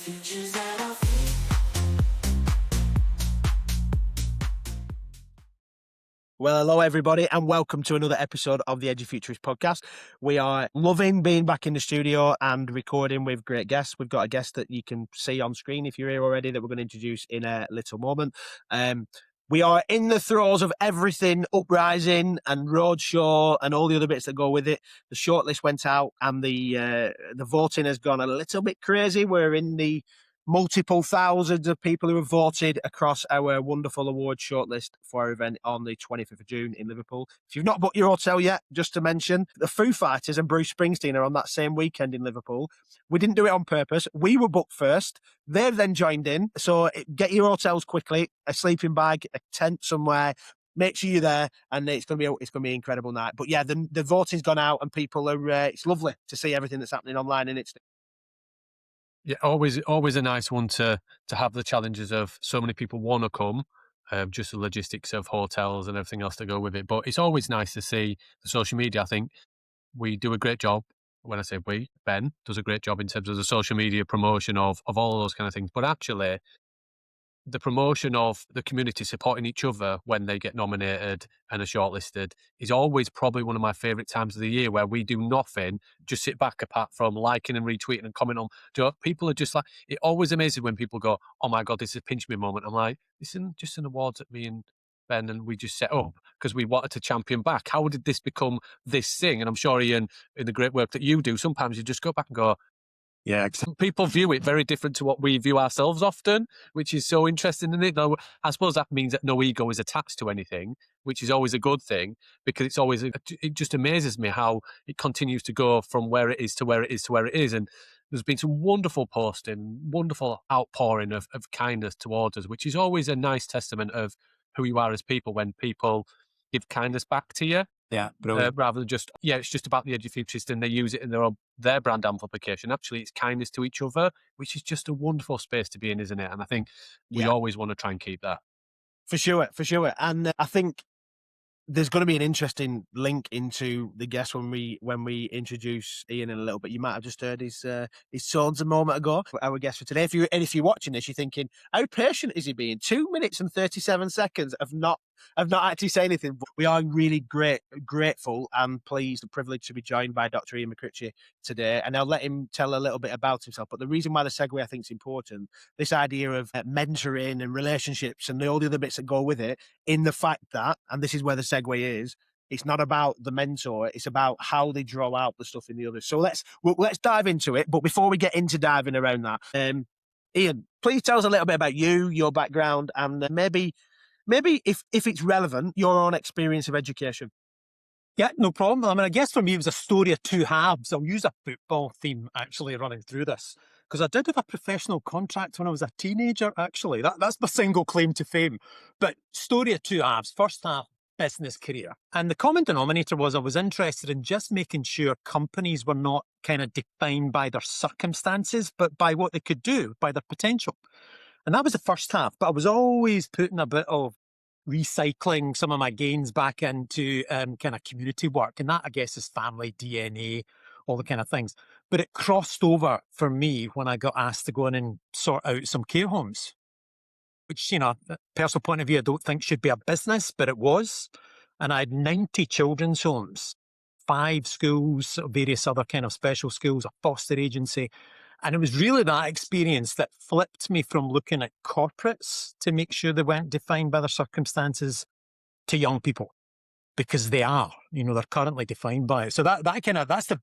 futures at our Well, hello everybody, and welcome to another episode of the Edufuturists podcast. We are loving being back in the studio and recording with great guests. We've got a guest that you can see on screen if you're here already that we're going to introduce in a little moment. We are in the throes of everything Uprising and Roadshow and all the other bits that go with it. The shortlist went out and the voting has gone a little bit crazy. We're in the multiple thousands of people who have voted across our wonderful award shortlist for our event on the 25th of June in Liverpool. If you've not booked your hotel yet, just to mention, the Foo Fighters and Bruce Springsteen are on that same weekend in Liverpool. We didn't do it on purpose. We were booked first. They've then joined in. So get your hotels quickly, a sleeping bag, a tent somewhere. Make sure you're there, and it's going to be an incredible night. But yeah, the voting's gone out, and people are. It's lovely to see everything that's happening online, and it's. Yeah, always a nice one to have the challenges of so many people want to come, just the logistics of hotels and everything else to go with it. But it's always nice to see the social media. I think we do a great job. When I say we, Ben does a great job in terms of the social media promotion of all of those kind of things. But actually, the promotion of the community supporting each other when they get nominated and are shortlisted is always probably one of my favourite times of the year, where we do nothing, just sit back apart from liking and retweeting and commenting on. People are just like, it always amazes when people go, oh my God, this is a pinch me moment. I'm like, this isn't just an awards that me and Ben and we just set up because we wanted to champion back. How did this become this thing? And I'm sure, Iain, in the great work that you do, sometimes you just go back and go, yeah, people view it very different to what we view ourselves often, which is so interesting, isn't it? Though I suppose that means that no ego is attached to anything, which is always a good thing, because it's always, it just amazes me how it continues to go from where it is to where it is to where it is. And there's been some wonderful posting, wonderful outpouring of kindness towards us, which is always a nice testament of who you are as people when people give kindness back to you. Yeah, brilliant. Rather than just, it's just about the Edufuturists and they use it in their brand amplification. Actually, it's kindness to each other, which is just a wonderful space to be in, isn't it? And I think we always want to try and keep that. For sure. And I think there's going to be an interesting link into the guest when we introduce Iain in a little bit. You might have just heard his tones a moment ago. Our guest for today. If you're watching this, you're thinking, how patient is he being? 2 minutes and 37 seconds of not actually saying anything. But we are really grateful and pleased and privileged to be joined by Dr. Iain MacRitchie today. And I'll let him tell a little bit about himself. But the reason why the segue I think is important, this idea of mentoring and relationships and all the other bits that go with it, in the fact that, and this is where the segue is, it's not about the mentor, it's about how they draw out the stuff in the others. So let's dive into it. But before we get into diving around that, Iain, please tell us a little bit about you, your background, and maybe if it's relevant, your own experience of education. Yeah, no problem. I mean, I guess for me, it was a story of two halves. I'll use a football theme actually running through this, because I did have a professional contract when I was a teenager, actually. That's my single claim to fame. But story of two halves. First half, business career. And the common denominator was I was interested in just making sure companies were not kind of defined by their circumstances, but by what they could do, by their potential. And that was the first half. But I was always putting a bit of recycling some of my gains back into kind of community work. And that, I guess, is family, DNA, all the kind of things. But it crossed over for me when I got asked to go in and sort out some care homes, which, personal point of view, I don't think should be a business, but it was. And I had 90 children's homes, 5 schools, various other kind of special schools, a foster agency. And it was really that experience that flipped me from looking at corporates to make sure they weren't defined by their circumstances to young people, because they are, they're currently defined by it. So that's the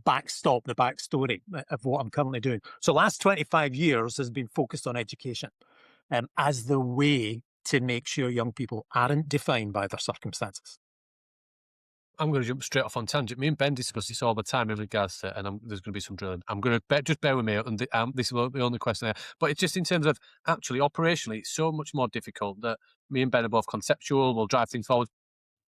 backstory of what I'm currently doing. So last 25 years has been focused on education as the way to make sure young people aren't defined by their circumstances. I'm going to jump straight off on tangent. Me and Ben discuss this all the time in regards to, and there's going to be some drilling. I'm going to just bear with me, and this is the only question there. But it's just in terms of actually operationally, it's so much more difficult that me and Ben are both conceptual. We'll drive things forward.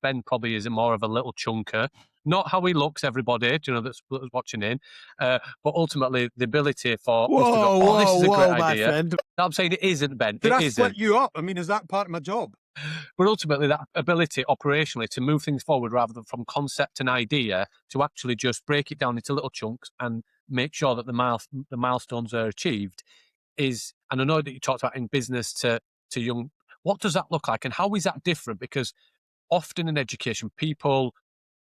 Ben probably is more of a little chunker. Not how he looks, everybody, that's watching in. But ultimately, the ability for us to go, this is a great idea. Friend. No, I'm saying it isn't, Ben. Did I split you up? I mean, is that part of my job? But ultimately, that ability operationally to move things forward rather than from concept and idea to actually just break it down into little chunks and make sure that the milestones are achieved is, and I know that you talked about in business to young, what does that look like and how is that different? Because often in education, people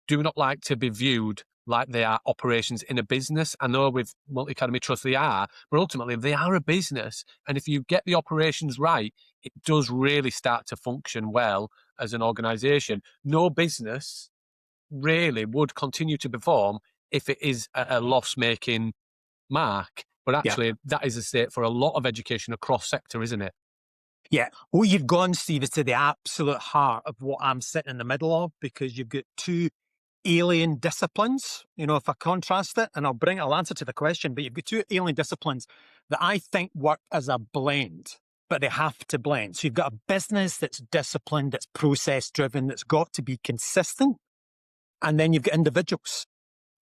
do not like to be viewed like they are operations in a business. I know with Multi-Academy Trust they are, but ultimately they are a business. And if you get the operations right, it does really start to function well as an organisation. No business really would continue to perform if it is a loss-making mark. But Yeah. actually, that is the state for a lot of education across sector, isn't it? Yeah. What you've gone, Steve, is to the absolute heart of what I'm sitting in the middle of, because you've got two alien disciplines. If I contrast it, and I'll answer to the question, but you've got two alien disciplines that I think work as a blend, but they have to blend. So you've got a business that's disciplined, that's process driven, that's got to be consistent. And then you've got individuals.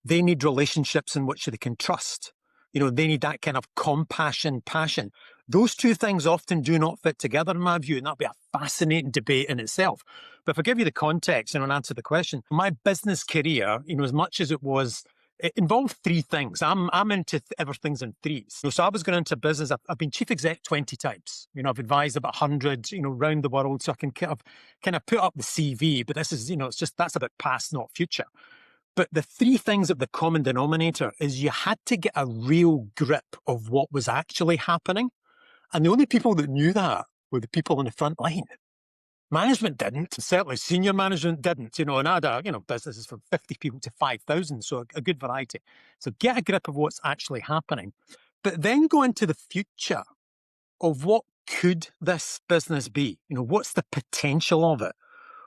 They need relationships in which they can trust. They need that kind of compassion, passion. Those two things often do not fit together, in my view, and that'll be a fascinating debate in itself. But if I give you the context and I'll answer the question, my business career, as much as it involved three things. I'm into everything's in threes. So I was going into business. I've been chief exec 20 times. I've advised about 100, around the world. So I can kind of put up the CV. But this is, it's just that's about past, not future. But the three things of the common denominator is you had to get a real grip of what was actually happening. And the only people that knew that were the people on the front line. Management didn't. Certainly senior management didn't. And I had businesses from 50 people to 5,000. So a good variety. So get a grip of what's actually happening. But then go into the future of what could this business be? What's the potential of it?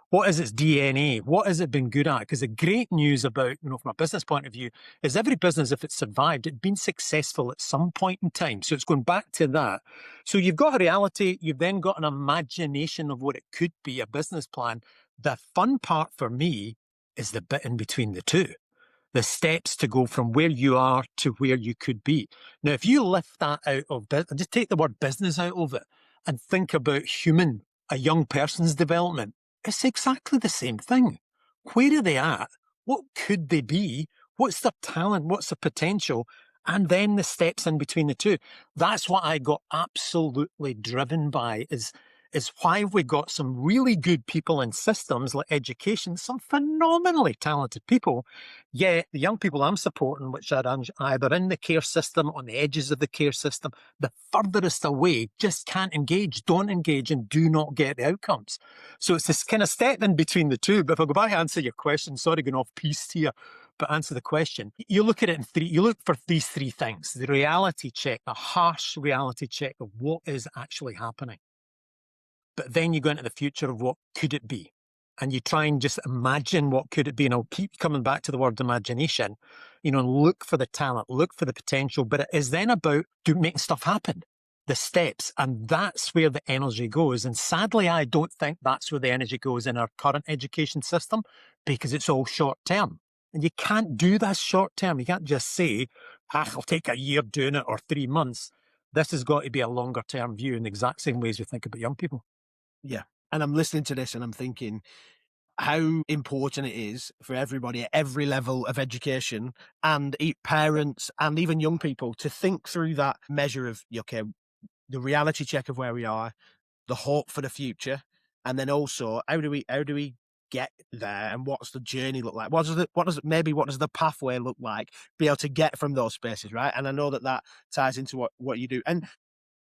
What is its DNA? What has it been good at? Because the great news about, from a business point of view, is every business, if it's survived, it's been successful at some point in time. So it's going back to that. So you've got a reality, you've then got an imagination of what it could be, a business plan. The fun part for me is the bit in between the two. The steps to go from where you are to where you could be. Now, if you lift that out of business, just take the word business out of it and think about a young person's development, it's exactly the same thing. Where are they at? What could they be? What's their talent? What's their potential? And then the steps in between the two. That's what I got absolutely driven by is why we got some really good people in systems like education, some phenomenally talented people. Yet the young people I'm supporting, which are either in the care system, on the edges of the care system, the furthest away, just can't engage, don't engage, and do not get the outcomes. So it's this kind of step in between the two. But if I go back and answer your question, sorry, going off piste here, but answer the question. You look at it in three, you look for these three things: the reality check, a harsh reality check of what is actually happening. But then you go into the future of what could it be? And you try and just imagine what could it be. And I'll keep coming back to the word imagination, look for the talent, look for the potential. But it is then about making stuff happen, the steps. And that's where the energy goes. And sadly, I don't think that's where the energy goes in our current education system, because it's all short term. And you can't do that short term. You can't just say, I'll take a year doing it or 3 months. This has got to be a longer term view in the exact same ways we think about young people. Yeah. And I'm listening to this and I'm thinking how important it is for everybody at every level of education and parents and even young people to think through that measure of, okay, the reality check of where we are, the hope for the future, and then also how do we get there, and what's the journey look like? What does the pathway look like? Be able to get from those spaces, right? And I know that ties into what you do. And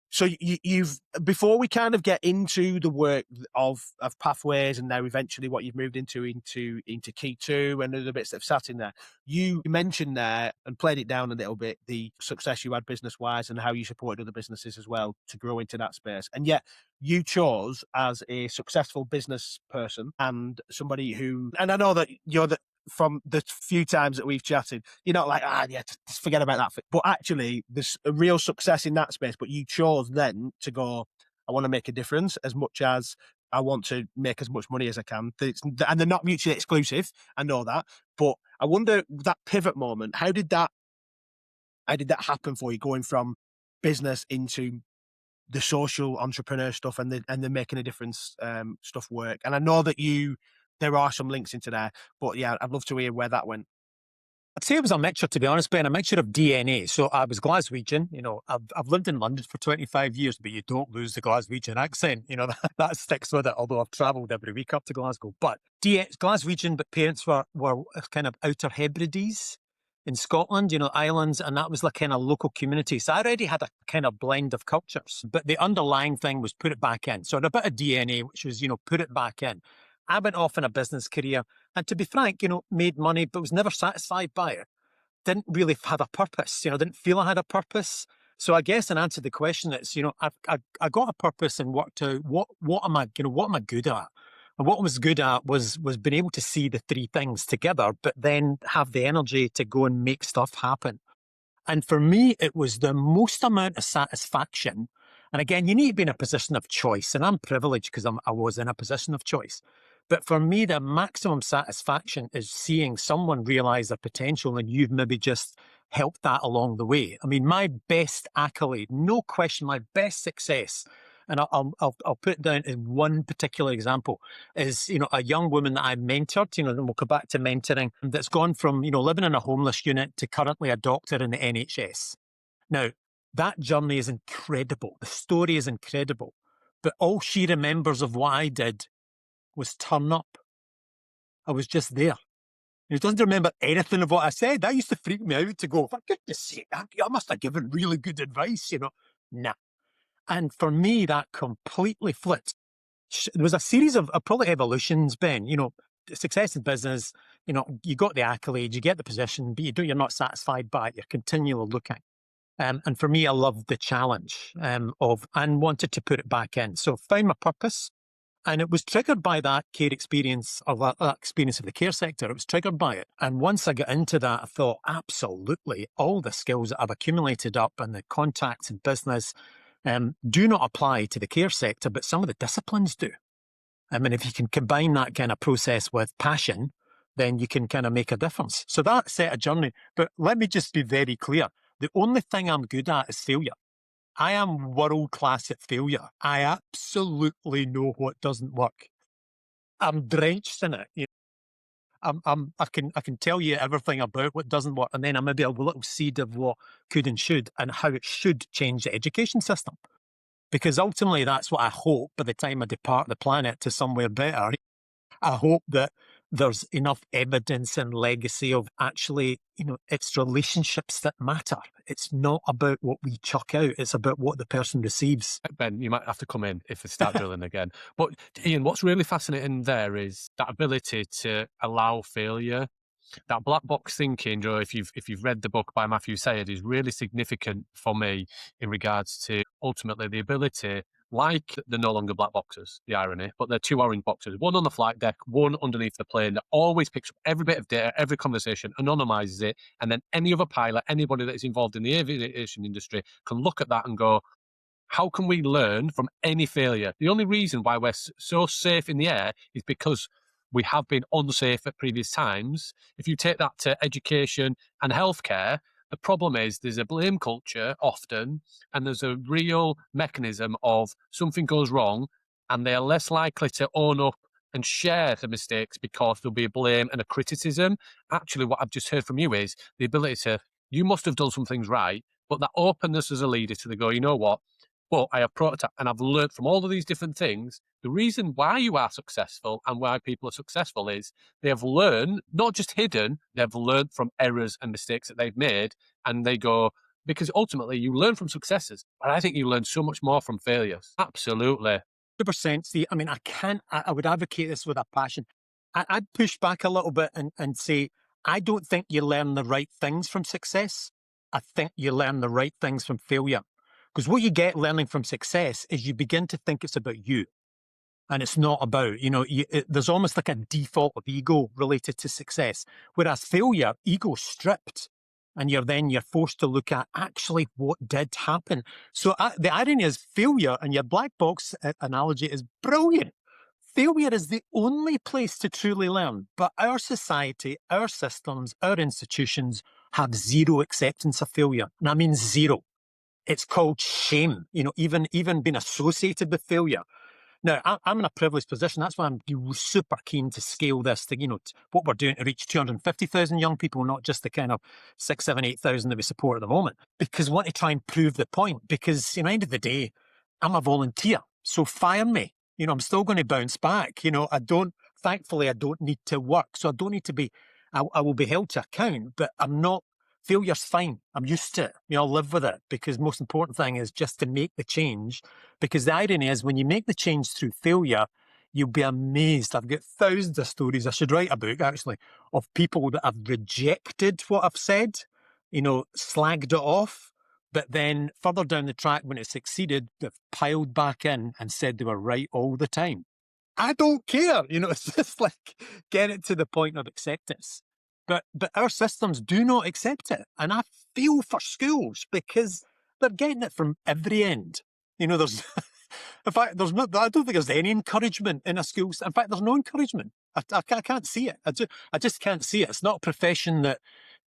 so you've, before we kind of get into the work of pathways and now eventually what you've moved into Key 2 and other bits that have sat in there, you mentioned there and played it down a little bit, the success you had business wise and how you supported other businesses as well to grow into that space. And yet you chose, as a successful business person and somebody who, and I know that you're from the few times that we've chatted, you're not like, just forget about that. But actually, there's a real success in that space. But you chose then to go, I want to make a difference as much as I want to make as much money as I can. And they're not mutually exclusive. I know that. But I wonder, that pivot moment, how did that happen for you, going from business into the social entrepreneur stuff and the making a difference stuff work? And I know that there are some links into there, but yeah, I'd love to hear where that went. I'd say it was a mixture, to be honest, Ben, a mixture of DNA. So I was Glaswegian. I've lived in London for 25 years, but you don't lose the Glaswegian accent. That sticks with it, although I've travelled every week up to Glasgow. But Glaswegian, but parents were kind of Outer Hebrides in Scotland, islands, and that was like kind of local community. So I already had a kind of blend of cultures, but the underlying thing was put it back in. So I had a bit of DNA, which was, put it back in. I went off in a business career and, to be frank, made money, but was never satisfied by it. Didn't really have a purpose, didn't feel I had a purpose. So I guess in answer to the question, it's, I got a purpose and worked out what am I good at? And what I was good at was being able to see the three things together, but then have the energy to go and make stuff happen. And for me, it was the most amount of satisfaction. And again, you need to be in a position of choice. And I'm privileged because I was in a position of choice. But for me, the maximum satisfaction is seeing someone realize their potential and you've maybe just helped that along the way. I mean, my best accolade, no question, my best success, and I'll put it down in one particular example, is, a young woman that I mentored, and we'll come back to mentoring, that's gone from, living in a homeless unit to currently a doctor in the NHS. Now, that journey is incredible. The story is incredible. But all she remembers of what I did was turn up. I was just there. He doesn't remember anything of what I said. That used to freak me out to go, for goodness sake, I must have given really good advice, Nah. And for me, that completely flipped. There was a series of probably evolutions, Ben. Success in business, you got the accolade, you get the position, but you're not satisfied by it. You're continually looking. And for me, I loved the challenge and wanted to put it back in. So found my purpose. And it was triggered by that care experience, or that experience of the care sector. It was triggered by it. And once I got into that, I thought, absolutely, all the skills that I've accumulated up and the contacts in business do not apply to the care sector, but some of the disciplines do. I mean, if you can combine that kind of process with passion, then you can kind of make a difference. So that set a journey. But let me just be very clear. The only thing I'm good at is failure. I am world class at failure. I absolutely know what doesn't work. I'm drenched in it. I can tell you everything about what doesn't work, and then I maybe a little seed of what could and should, and how it should change the education system. Because ultimately, that's what I hope by the time I depart the planet to somewhere better. I hope that there's enough evidence and legacy of actually, it's relationships that matter. It's not about what we chuck out. It's about what the person receives. Ben, you might have to come in if we start drilling again. But Iain, what's really fascinating there is that ability to allow failure. That black box thinking, Joe, if you've read the book by Matthew Sayed, is really significant for me in regards to ultimately the ability, like they're no longer black boxes, the irony, but they're two orange boxes, one on the flight deck, one underneath the plane, that always picks up every bit of data, every conversation, anonymizes it, and then any other pilot, anybody that is involved in the aviation industry can look at that and go, how can we learn from any failure? The only reason why we're so safe in the air is because we have been unsafe at previous times. If you take that to education and healthcare, the problem is there's a blame culture often, and there's a real mechanism of something goes wrong, and they are less likely to own up and share the mistakes because there'll be a blame and a criticism. Actually, what I've just heard from you is the ability to, you must have done some things right, but that openness as a leader to go, you know what? Well, I have prototyped and I've learned from all of these different things. The reason why you are successful and why people are successful is they have learned, not just hidden, they've learned from errors and mistakes that they've made. And they go, because ultimately you learn from successes, but I think you learn so much more from failures. Absolutely. 100%. See, I mean, I would advocate this with a passion. I'd push back a little bit and say, I don't think you learn the right things from success. I think you learn the right things from failure. Because what you get learning from success is you begin to think it's about you. And it's not about, there's almost like a default of ego related to success. Whereas failure, ego stripped. And you're forced to look at actually what did happen. So the irony is failure, and your black box analogy is brilliant. Failure is the only place to truly learn. But our society, our systems, our institutions have zero acceptance of failure. And I mean zero. It's called shame, even being associated with failure. Now, I'm in a privileged position. That's why I'm super keen to scale this to, what we're doing to reach 250,000 young people, not just the kind of 6, 7, 8,000 that we support at the moment. Because I want to try and prove the point. Because, at the end of the day, I'm a volunteer. So fire me. I'm still going to bounce back. Thankfully, I don't need to work. So I don't need to be, I will be held to account, but I'm not. Failure's fine. I'm used to it. I'll live with it, because the most important thing is just to make the change. Because the irony is, when you make the change through failure, you'll be amazed. I've got thousands of stories. I should write a book, actually, of people that have rejected what I've said, slagged it off. But then further down the track, when it succeeded, they've piled back in and said they were right all the time. I don't care. It's just like, get it to the point of acceptance. But our systems do not accept it. And I feel for schools, because they're getting it from every end. There's, in fact, I don't think there's any encouragement in a school. In fact, there's no encouragement. I can't see it. I just can't see it. It's not a profession that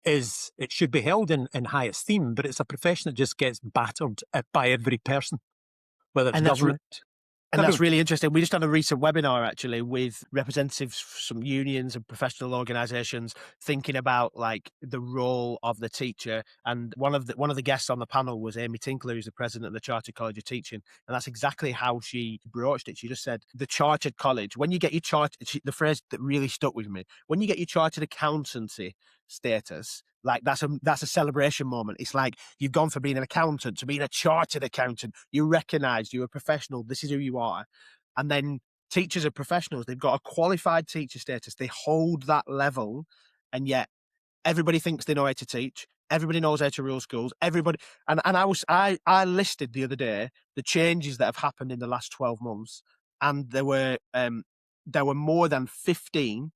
it should be held in high esteem, but it's a profession that just gets battered by every person, whether it's government. And that's really interesting. We just had a recent webinar, actually, with representatives from unions and professional organisations thinking about like the role of the teacher. And one of the guests on the panel was Amy Tinkler, who's the president of the Chartered College of Teaching. And that's exactly how she broached it. She just said, the Chartered College, when you get your the phrase that really stuck with me, when you get your Chartered Accountancy status, like that's a celebration moment. It's like you've gone from being an accountant to being a chartered accountant. You're recognised. You're a professional. This is who you are. And then teachers are professionals. They've got a qualified teacher status. They hold that level, and yet everybody thinks they know how to teach. Everybody knows how to rule schools. Everybody, and I listed the other day the changes that have happened in the last 12 months, and there were more than 15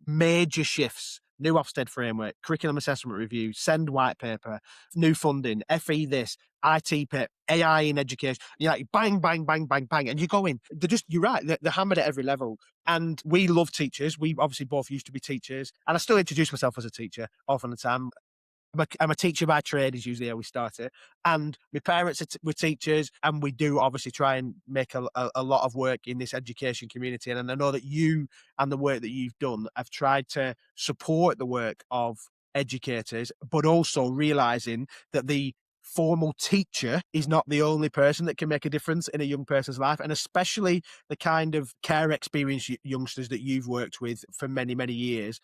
major shifts. New Ofsted framework, curriculum assessment review, SEND white paper, new funding, FE this, IT PIP, AI in education. You're like, bang, bang, bang, bang, bang. And you're going, you're right, they're hammered at every level. And we love teachers. We obviously both used to be teachers. And I still introduce myself as a teacher often the time. I'm a teacher by trade is usually how we start it. And my parents were teachers, and we do obviously try and make a lot of work in this education community. And I know that you and the work that you've done have tried to support the work of educators, but also realising that the formal teacher is not the only person that can make a difference in a young person's life, and especially the kind of care experience youngsters that you've worked with for many, many years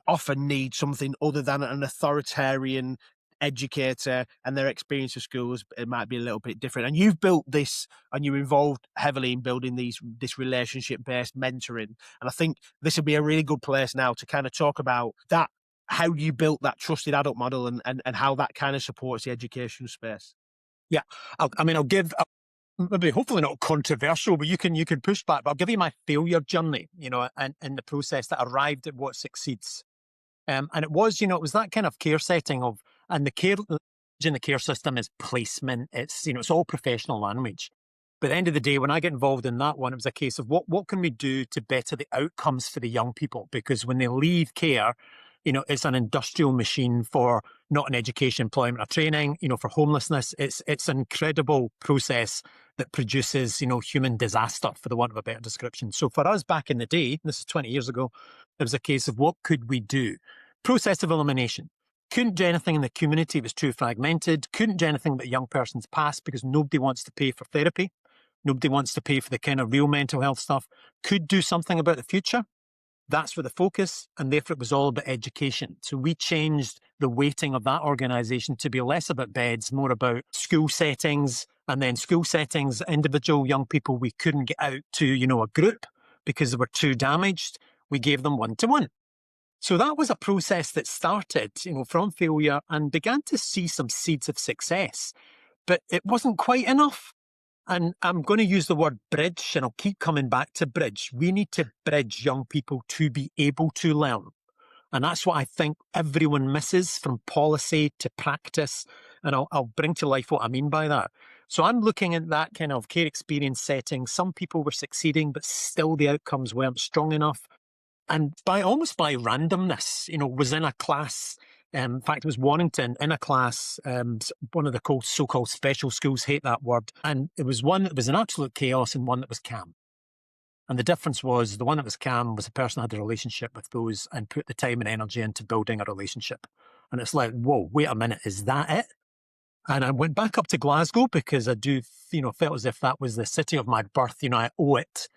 often need something other than an authoritarian educator, and their experience of schools, it might be a little bit different. And you've built this, and you're involved heavily in building this relationship-based mentoring. And I think this would be a really good place now to kind of talk about that, how you built that trusted adult model, and how that kind of supports the education space. Yeah, I'll give maybe hopefully not controversial, but you can push back. But I'll give you my failure journey, and in the process that arrived at what succeeds. And it was, it was that kind of care setting and the care in the care system is placement. It's, it's all professional language. But at the end of the day, when I get involved in that one, it was a case of what can we do to better the outcomes for the young people? Because when they leave care, it's an industrial machine for not an education, employment, or training. For homelessness, it's an incredible process that produces, human disaster, for the want of a better description. So for us back in the day, this is 20 years ago, it was a case of what could we do? Process of elimination. Couldn't do anything in the community. It was too fragmented. Couldn't do anything but young person's past, because nobody wants to pay for therapy. Nobody wants to pay for the kind of real mental health stuff. Could do something about the future. That's where the focus, and therefore it was all about education. So we changed the weighting of that organisation to be less about beds, more about school settings, and then school settings, individual young people we couldn't get out to, a group because they were too damaged. We gave them one-to-one. So that was a process that started, from failure and began to see some seeds of success, but it wasn't quite enough. And I'm going to use the word bridge, and I'll keep coming back to bridge. We need to bridge young people to be able to learn. And that's what I think everyone misses, from policy to practice. And I'll bring to life what I mean by that. So I'm looking at that kind of care experience setting. Some people were succeeding, but still the outcomes weren't strong enough. And almost by randomness, was in a class In fact, it was Warrington in a class, one of the so-called special schools, hate that word. And it was one that was an absolute chaos and one that was calm. And the difference was the one that was calm was the person who had a relationship with those and put the time and energy into building a relationship. And it's like, whoa, wait a minute, is that it? And I went back up to Glasgow because I do, felt as if that was the city of my birth. I owe it.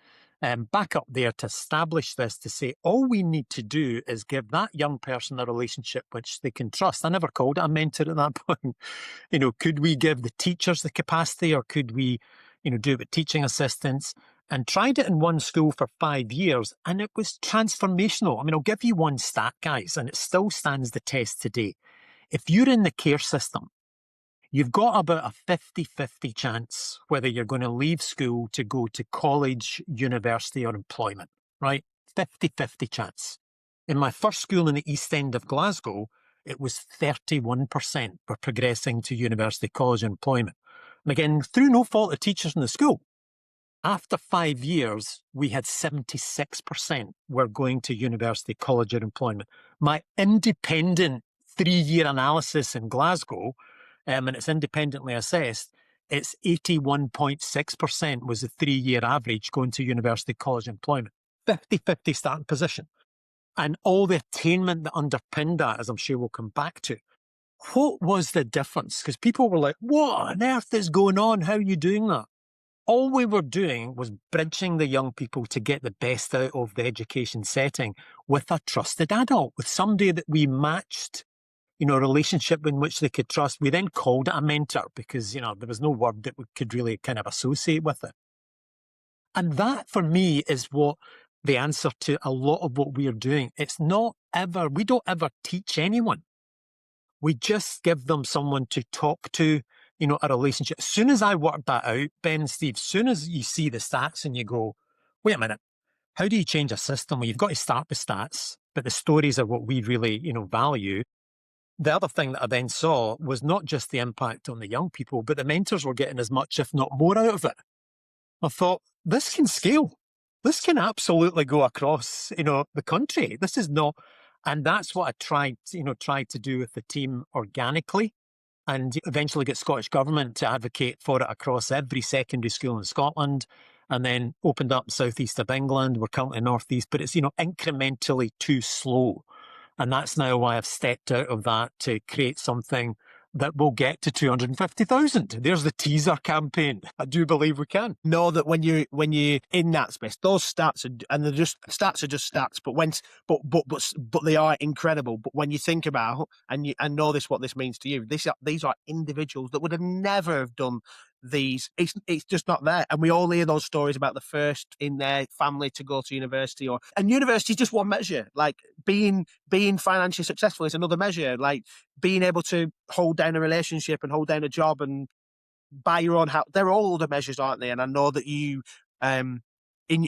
Back up there to establish this, to say all we need to do is give that young person a relationship which they can trust. I never called it a mentor at that point. Could we give the teachers the capacity, or could we, do it with teaching assistants? And tried it in one school for 5 years, and it was transformational. I mean, I'll give you one stat, guys, and it still stands the test today. If you're in the care system, you've got about a 50-50 chance whether you're going to leave school to go to college, university, or employment, right? 50-50 chance. In my first school in the East End of Glasgow, it was 31% were progressing to university, college, and employment. And again, through no fault of teachers in the school. After 5 years, we had 76% were going to university, college, or employment. My independent 3-year analysis in Glasgow, and it's independently assessed, it's 81.6% was the 3-year average going to university, college, employment. 50-50 starting position. And all the attainment that underpinned that, as I'm sure we'll come back to. What was the difference? Because people were like, what on earth is going on? How are you doing that? All we were doing was bridging the young people to get the best out of the education setting with a trusted adult, with somebody that we matched, a relationship in which they could trust. We then called it a mentor because, there was no word that we could really kind of associate with it. And that, for me, is what the answer to a lot of what we are doing. We don't ever teach anyone. We just give them someone to talk to, a relationship. As soon as I worked that out, Ben and Steve, as soon as you see the stats and you go, wait a minute, how do you change a system? Well, you've got to start with stats, but the stories are what we really, value. The other thing that I then saw was not just the impact on the young people, but the mentors were getting as much, if not more, out of it. I thought, this can scale. This can absolutely go across, the country. This is not, and that's what I tried to do with the team organically, and eventually get Scottish Government to advocate for it across every secondary school in Scotland, and then opened up southeast of England. We're currently northeast, but it's, incrementally too slow. And that's now why I've stepped out of that to create something that will get to 250,000. There's the teaser campaign. I do believe we can. Know that when you're in that space, those stats are, and they're just stats are just stats. But they are incredible. But when you think about and know what this means to you, these are individuals that would have never have done these. It's just not there. And we all hear those stories about the first in their family to go to university, and university is just one measure. Like being financially successful is another measure. Like being able to hold down a relationship and hold down a job and buy your own house. They're all the measures, aren't they? And I know that you, in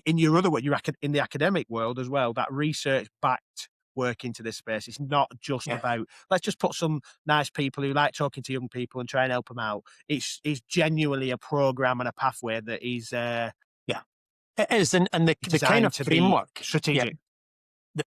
your other work, you're in the academic world as well, that research-backed work into this space. It's not just about, let's just put some nice people who like talking to young people and try and help them out. It's genuinely a program and a pathway that is... it is. And the kind of framework... strategic. Yeah.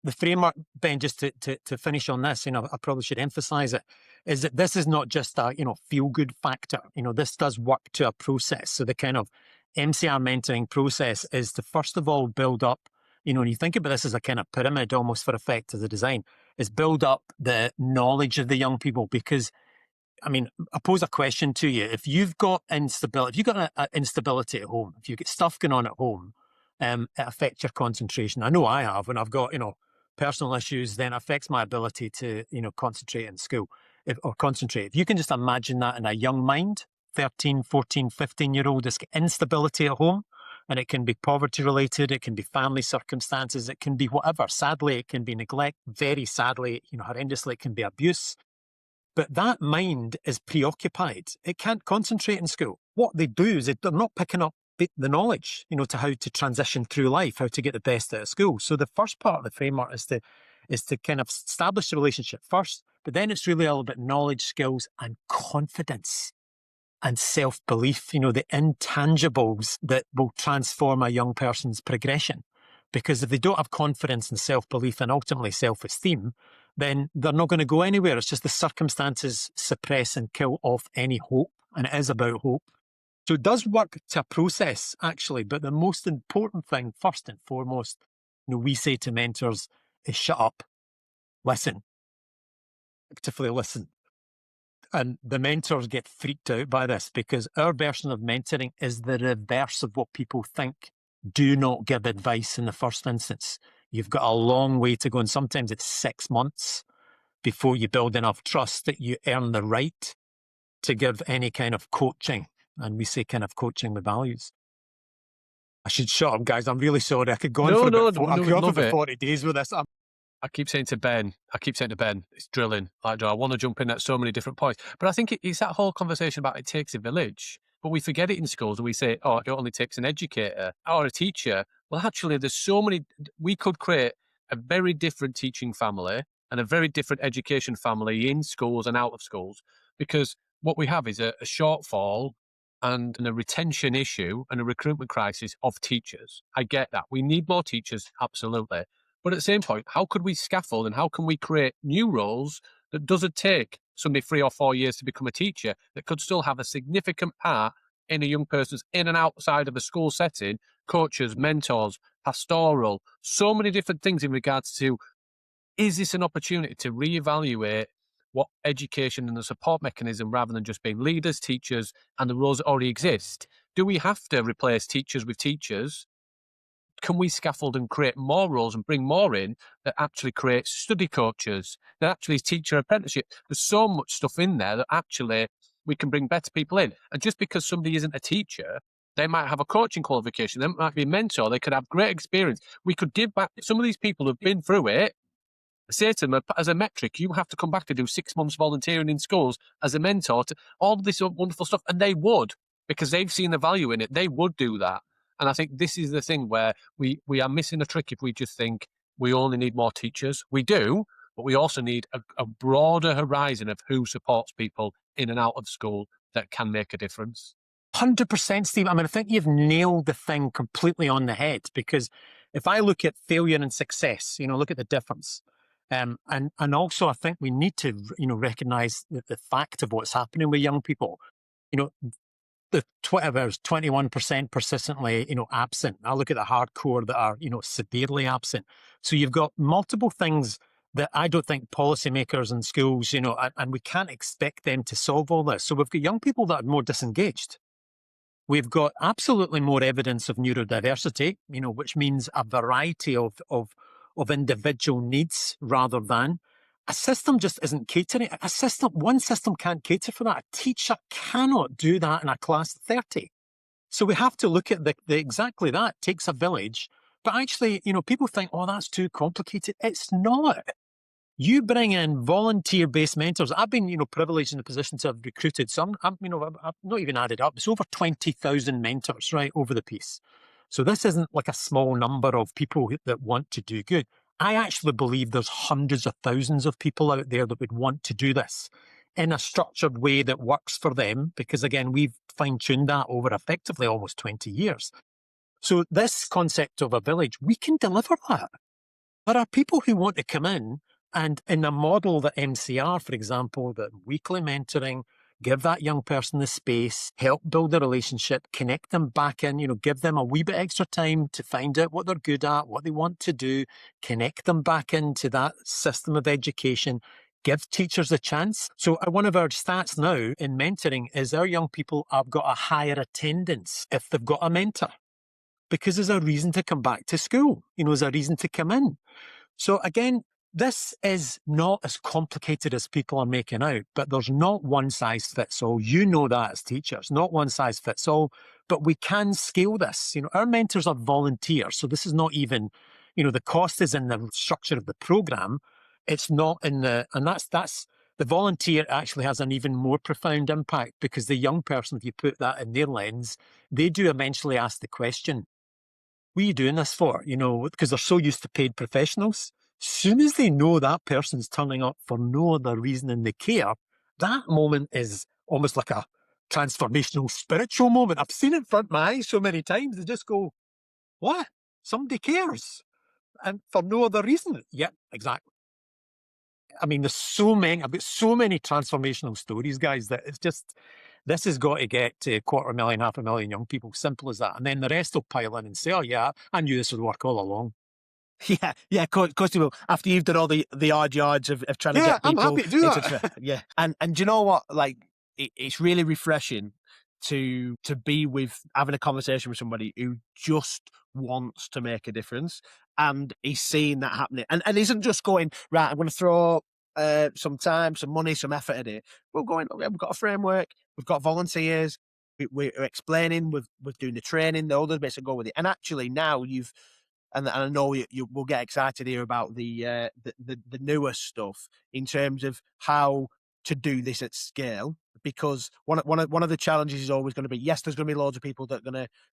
The framework, Ben, just to finish on this, I probably should emphasize it, is that this is not just a, feel-good factor. This does work to a process. So the kind of MCR mentoring process is to, first of all, build up, when you think about this as a kind of pyramid almost for effect as a design, is build up the knowledge of the young people. Because, I pose a question to you. If you've got instability, if you've got an instability at home, if you've got stuff going on at home, it affects your concentration. I know I have. When I've got, personal issues, then it affects my ability to, concentrate in school or concentrate. If you can just imagine that in a young mind, 13, 14, 15-year-old, has got instability at home, and it can be poverty related, it can be family circumstances, it can be whatever. Sadly, it can be neglect. Very sadly, horrendously, it can be abuse. But that mind is preoccupied. It can't concentrate in school. What they do is they're not picking up the knowledge, to how to transition through life, how to get the best out of school. So the first part of the framework is to kind of establish the relationship first, but then it's really all about knowledge, skills, and confidence and self-belief, the intangibles that will transform a young person's progression. Because if they don't have confidence and self-belief and ultimately self-esteem, then they're not going to go anywhere. It's just the circumstances suppress and kill off any hope. And it is about hope. So it does work to a process, actually. But the most important thing, first and foremost, we say to mentors is shut up, listen, actively listen. And the mentors get freaked out by this because our version of mentoring is the reverse of what people think. Do not give advice in the first instance. You've got a long way to go, and sometimes it's 6 months before you build enough trust that you earn the right to give any kind of coaching. And we say kind of coaching with values. I should shut up, guys. I'm really sorry. I could go on for about 40 days with this. I keep saying to Ben, it's drilling. Like, I want to jump in at so many different points. But I think it's that whole conversation about it takes a village. But we forget it in schools, and we say, oh, it only takes an educator or a teacher. Well, actually, there's so many. We could create a very different teaching family and a very different education family in schools and out of schools, because what we have is a shortfall and a retention issue and a recruitment crisis of teachers. I get that. We need more teachers, absolutely. But at the same point, how could we scaffold and how can we create new roles that doesn't take somebody 3 or 4 years to become a teacher, that could still have a significant part in a young person's in and outside of a school setting, coaches, mentors, pastoral, so many different things in regards to, is this an opportunity to reevaluate what education and the support mechanism, rather than just being leaders, teachers, and the roles that already exist? Do we have to replace teachers with teachers? Can we scaffold and create more roles and bring more in that actually create study coaches, that actually is teacher apprenticeship? There's so much stuff in there that actually we can bring better people in. And just because somebody isn't a teacher, they might have a coaching qualification, they might be a mentor, they could have great experience. We could give back some of these people who've been through it, say to them as a metric, you have to come back to do 6 months volunteering in schools as a mentor to all this wonderful stuff. And they would, because they've seen the value in it. They would do that. And I think this is the thing where we are missing a trick if we just think we only need more teachers. We do, but we also need a broader horizon of who supports people in and out of school that can make a difference. 100%, Steve. I mean, I think you've nailed the thing completely on the head, because if I look at failure and success, look at the difference. And also I think we need to, recognize the fact of what's happening with young people. The 21% persistently, absent. I look at the hardcore that are, severely absent. So you've got multiple things that I don't think policymakers and schools, and we can't expect them to solve all this. So we've got young people that are more disengaged. We've got absolutely more evidence of neurodiversity, which means a variety of individual needs rather than a system just isn't catering. One system can't cater for that. A teacher cannot do that in a class of 30. So we have to look at exactly that. It takes a village. But actually, people think, oh, that's too complicated. It's not. You bring in volunteer-based mentors. I've been, privileged in the position to have recruited some. I've not even added up. It's over 20,000 mentors, right, over the piece. So this isn't like a small number of people that want to do good. I actually believe there's hundreds of thousands of people out there that would want to do this in a structured way that works for them, because again, we've fine-tuned that over effectively almost 20 years. So this concept of a village, we can deliver that. There are people who want to come in and in a model that MCR, for example, that weekly mentoring, give that young person the space, help build a relationship, connect them back in, give them a wee bit extra time to find out what they're good at, what they want to do, connect them back into that system of education, give teachers a chance. So one of our stats now in mentoring is our young people have got a higher attendance if they've got a mentor, because there's a reason to come back to school, there's a reason to come in. So again, this is not as complicated as people are making out, but there's not one size fits all. You know that as teachers, not one size fits all, but we can scale this. Our mentors are volunteers. So this is not even, the cost is in the structure of the program. It's not and that's the volunteer actually has an even more profound impact, because the young person, if you put that in their lens, they do eventually ask the question, what are you doing this for? Because they're so used to paid professionals. Soon as they know that person's turning up for no other reason than they care, that moment is almost like a transformational spiritual moment. I've seen it in front of my eyes so many times. They just go, what? Somebody cares. And for no other reason. Yeah, exactly. I mean, I've got so many transformational stories, guys, that it's just, this has got to get to 250,000, 500,000 young people. Simple as that. And then the rest will pile in and say, oh yeah, I knew this would work all along. Yeah, of course you will. After you've done all the hard yards of trying to get people, I'm happy to do that. yeah, and do you know what? Like, it's really refreshing to be having a conversation with somebody who just wants to make a difference and he's seeing that happening, and isn't just going, right, I'm going to throw some time, some money, some effort at it. We're going, okay, we've got a framework, we've got volunteers, we're explaining, we're doing the training, the other bits that go with it, and actually now you've. And I know you will get excited here about the newer stuff in terms of how to do this at scale, because one of the challenges is always going to be, yes, there's going to be loads of people that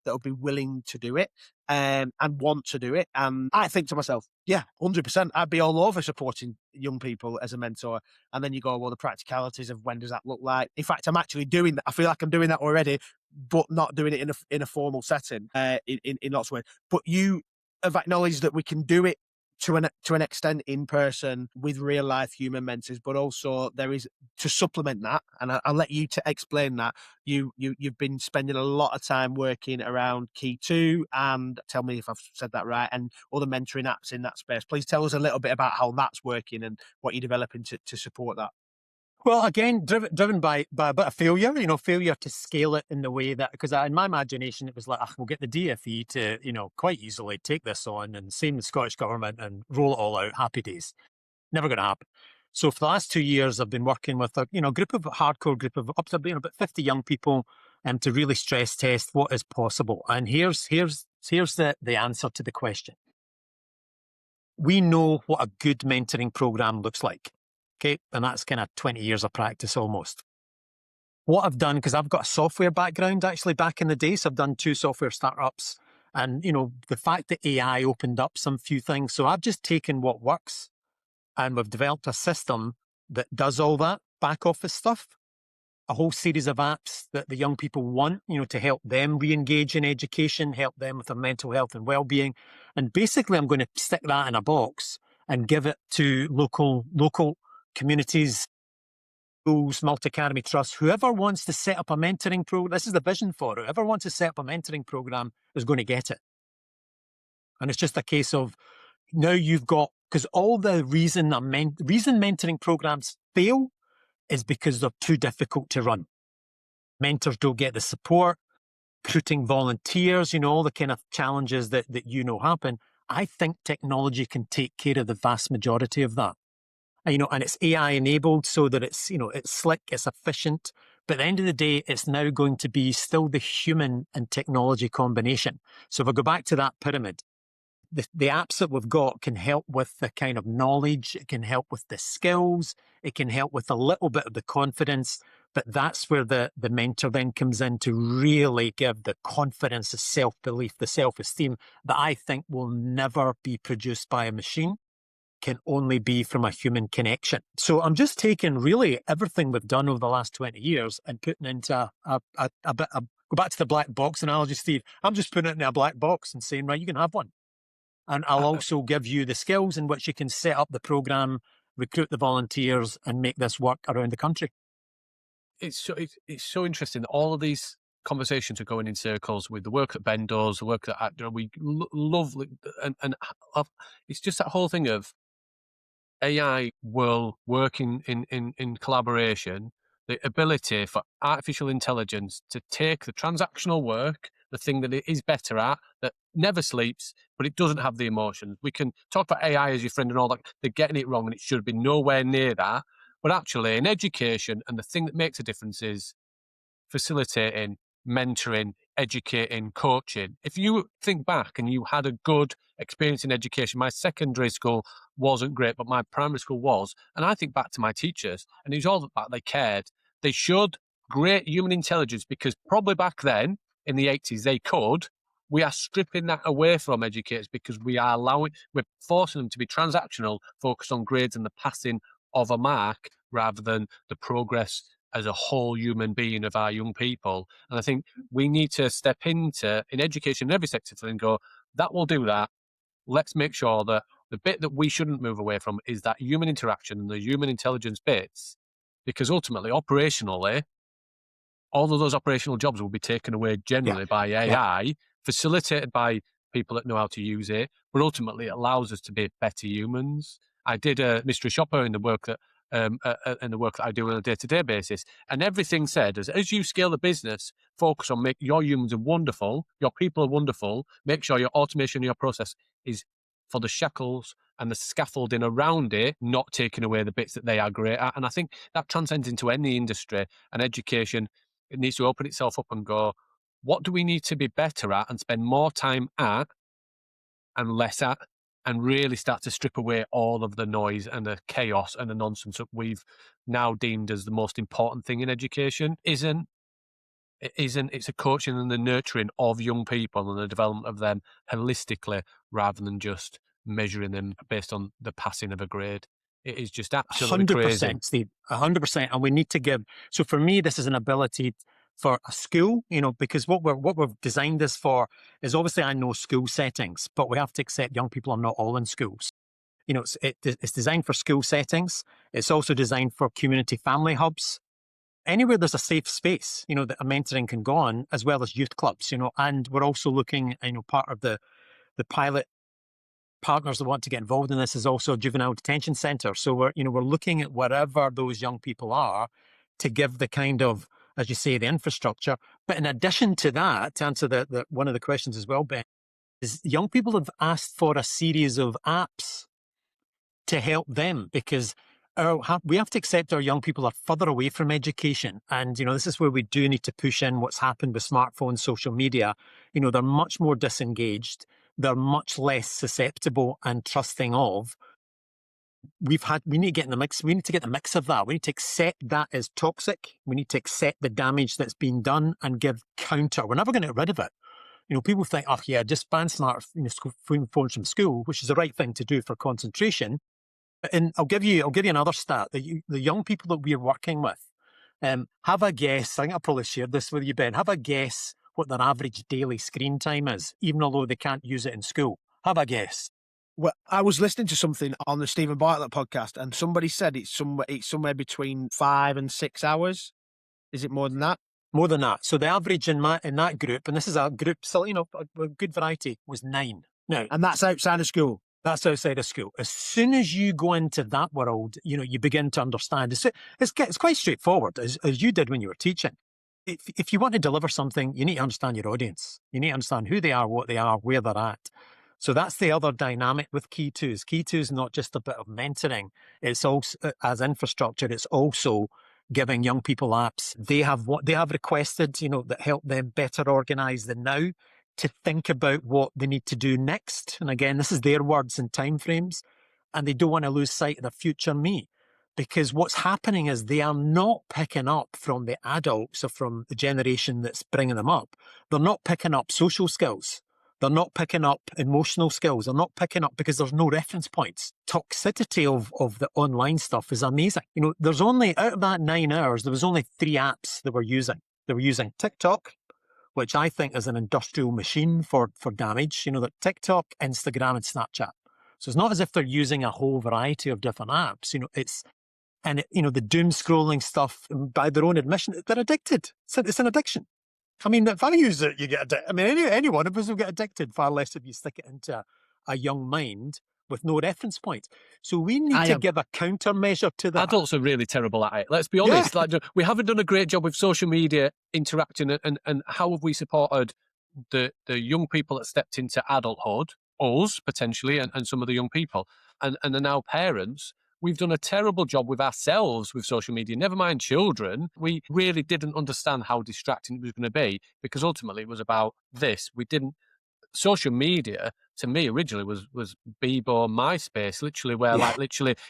will be willing to do it and want to do it. And I think to myself, yeah, 100%, I'd be all over supporting young people as a mentor. And then you go, well, the practicalities of when does that look like? In fact, I'm actually doing that. I feel like I'm doing that already, but not doing it in a formal setting in lots of ways. But you have acknowledged that we can do it to an extent in person with real life human mentors, but also there is, to supplement that, and I'll let you to explain that. You've been spending a lot of time working around Key 2, and tell me if I've said that right, and other mentoring apps in that space. Please tell us a little bit about how that's working and what you're developing to support that. Well, again, driven by a bit of failure, failure to scale it in the way that, because in my imagination, it was like, we'll get the DFE to, quite easily take this on, and same with the Scottish Government, and roll it all out, happy days. Never going to happen. So for the last 2 years, I've been working with a hardcore group of up to about 50 young people, to really stress test what is possible. And here's the answer to the question. We know what a good mentoring program looks like. Okay, and that's kind of 20 years of practice almost. What I've done, because I've got a software background actually back in the day, so I've done 2 software startups, and the fact that AI opened up some few things, so I've just taken what works, and we've developed a system that does all that back office stuff, a whole series of apps that the young people want, to help them re-engage in education, help them with their mental health and well-being, and basically I'm going to stick that in a box and give it to local communities, schools, multi-academy trusts, whoever wants to set up a mentoring program. This is the vision for it. Whoever wants to set up a mentoring program is going to get it. And it's just a case of, now you've got, because all the reason mentoring programs fail is because they're too difficult to run. Mentors don't get the support, recruiting volunteers, all the kind of challenges that happen. I think technology can take care of the vast majority of that. And it's AI enabled so that it's, it's slick, it's efficient. But at the end of the day, it's now going to be still the human and technology combination. So if I go back to that pyramid, the apps that we've got can help with the kind of knowledge, it can help with the skills, it can help with a little bit of the confidence. But that's where the mentor then comes in to really give the confidence, the self-belief, the self-esteem that I think will never be produced by a machine, can only be from a human connection. So I'm just taking really everything we've done over the last 20 years and putting into a bit of, go back to the black box analogy, Steve. I'm just putting it in a black box and saying, right, you can have one. And I'll also give you the skills in which you can set up the program, recruit the volunteers, and make this work around the country. It's so interesting that all of these conversations are going in circles with the work that Ben does, the work that we love, and it's just that whole thing of AI will work in collaboration, the ability for artificial intelligence to take the transactional work, the thing that it is better at, that never sleeps, but it doesn't have the emotions. We can talk about AI as your friend and all that. They're getting it wrong and it should be nowhere near that. But actually in education, and the thing that makes a difference is facilitating, mentoring, educating, coaching. If you think back and you had a good experience in education, my secondary school wasn't great, but my primary school was. And I think back to my teachers, and it was all about they cared. They showed great human intelligence because probably back then in the 80s they could. We are stripping that away from educators because we're forcing them to be transactional, focused on grades and the passing of a mark rather than the progress as a whole human being of our young people. And I think we need to step into, in education in every sector, to then go, that will do that. Let's make sure that The bit that we shouldn't move away from is that human interaction and the human intelligence bits, because ultimately, operationally, all of those operational jobs will be taken away generally by AI, facilitated by people that know how to use it, but ultimately it allows us to be better humans. I did a mystery shopper in the work that I do on a day-to-day basis, and everything said as you scale the business, focus on make your humans are wonderful, your people are wonderful, make sure your automation, your process is for the shackles and the scaffolding around it, not taking away the bits that they are great at. And I think that transcends into any industry and education. It needs to open itself up and go, what do we need to be better at and spend more time at and less at, and really start to strip away all of the noise and the chaos and the nonsense that we've now deemed as the most important thing in education. It's a coaching and the nurturing of young people and the development of them holistically, rather than just measuring them based on the passing of a grade. It is just absolutely 100%, crazy. Steve, 100%. And we need to give. So for me, this is an ability for a school, because what we've designed this for is, obviously I know school settings, but we have to accept young people are not all in schools. It's designed for school settings. It's also designed for community family hubs. Anywhere there's a safe space, that a mentoring can go on, as well as youth clubs, and we're also looking, part of the pilot partners that want to get involved in this is also a juvenile detention centre. So we're looking at wherever those young people are to give the kind of, as you say, the infrastructure. But in addition to that, to answer the one of the questions as well, Ben, is young people have asked for a series of apps to help them, because we have to accept our young people are further away from education. And, this is where we do need to push in what's happened with smartphones, social media. They're much more disengaged. They're much less susceptible and trusting of. We need to get in the mix. We need to get the mix of that. We need to accept that as toxic. We need to accept the damage that's been done and give counter. We're never going to get rid of it. People think, oh yeah, just ban smartphones from school, which is the right thing to do for concentration. And I'll give you another stat. The young people that we're working with, have a guess. I think I probably shared this with you, Ben. Have a guess what their average daily screen time is, even although they can't use it in school. Have a guess. Well, I was listening to something on the Stephen Bartlett podcast, and somebody said it's somewhere between 5 and 6 hours. Is it more than that? More than that. So the average in that group, and this is a group, so a good variety, was 9. Now, And that's outside of school. That's outside of school. As soon as you go into that world, you begin to understand. It's quite straightforward, as you did when you were teaching. If you want to deliver something, you need to understand your audience. You need to understand who they are, what they are, where they're at. So that's the other dynamic with Key 2. Key 2 is not just a bit of mentoring. It's also, as infrastructure, it's also giving young people apps. They have what they have requested, that help them better organise the now, to think about what they need to do next. And again, this is their words and timeframes, and they don't want to lose sight of the future me. Because what's happening is they are not picking up from the adults or from the generation that's bringing them up. They're not picking up social skills. They're not picking up emotional skills. They're not picking up because there's no reference points. Toxicity of the online stuff is amazing. There's only, out of that 9 hours, there was only 3 apps they were using. They were using TikTok, which I think is an industrial machine for damage. That TikTok, Instagram, and Snapchat. So it's not as if they're using a whole variety of different apps. The doom scrolling stuff, by their own admission, they're addicted. It's an addiction. I mean, if I use it, you get addicted. I mean, any one of us will get addicted, far less if you stick it into a young mind with no reference point. So we need to give a countermeasure to that. Adults are really terrible at it. Let's be honest. Yeah. We haven't done a great job with social media interacting, and how have we supported the young people that stepped into adulthood, us potentially, and some of the young people, and are now parents. We've done a terrible job with ourselves with social media, never mind children. We really didn't understand how distracting it was going to be, because ultimately it was about this. Social media to me originally was Bebo, MySpace, literally where